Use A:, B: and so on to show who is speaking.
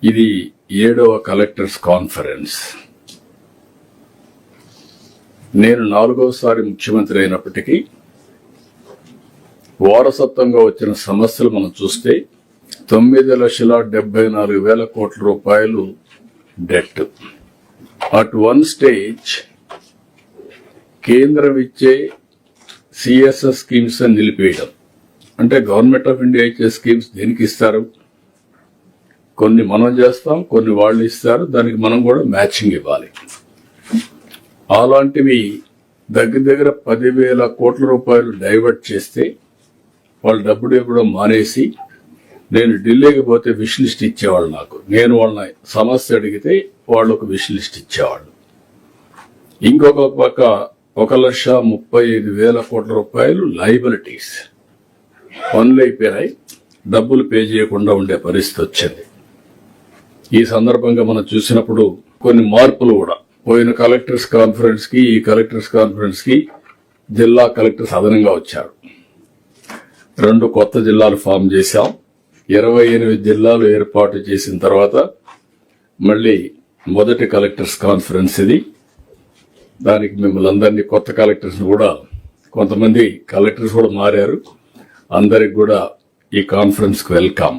A: ఇది 7వ collectors conference. నేను 4వసారి ముఖ్యమంత్రి అయినప్పటికీ వారసత్వంగా వచ్చిన సమస్యలు మనం చూస్తే 9,74,000 కోట్ల రూపాయలు డెట్. అట్ వన్ స్టేజ్ కేంద్రం ఇచ్చే సిఎస్ఎస్ స్కీమ్స్ అని నిలిపేయడం. అంటే గవర్నమెంట్ ఆఫ్ ఇండియా ఇచ్చే స్కీమ్స్ దేనికి ఇస్తారు? కొన్ని మనం చేస్తాం, కొన్ని వాళ్ళు ఇస్తారు, దానికి మనం కూడా మ్యాచింగ్ ఇవ్వాలి. అలాంటివి దగ్గర 10,000 కోట్ల రూపాయలు డైవర్ట్ చేస్తే వాళ్ళు డబ్బులు ఇవ్వడం మానేసి నేను ఢిల్లీకి పోతే విష్ లిస్ట్ ఇచ్చేవాళ్ళు. నేను వాళ్ళని సమస్య అడిగితే వాళ్ళు ఒక విష్ లిస్ట్ ఇచ్చేవాళ్ళు. ఇంకొక పక్క 1,35,000 కోట్ల రూపాయలు లయబిలిటీస్ పనులు అయిపోయినాయి, డబ్బులు పే చేయకుండా ఉండే పరిస్థితి వచ్చింది. ఈ సందర్భంగా మనం చూసినప్పుడు కొన్ని మార్పులు కూడా పోయిన కలెక్టర్స్ కాన్ఫరెన్స్ కి ఈ కలెక్టర్స్ కాన్ఫరెన్స్ కి జిల్లా కలెక్టర్స్ అదనంగా వచ్చారు. 2 కొత్త జిల్లాలు ఫామ్ చేశాం. 28 జిల్లాలు ఏర్పాటు చేసిన తర్వాత మళ్ళీ మొదటి కలెక్టర్స్ కాన్ఫరెన్స్ ఇది. దానికి మిమ్మల్ని అందరినీ కొత్త కలెక్టర్స్ కూడా, కొంతమంది కలెక్టర్స్ కూడా మారారు, అందరికి కూడా ఈ కాన్ఫరెన్స్ కు వెల్కమ్.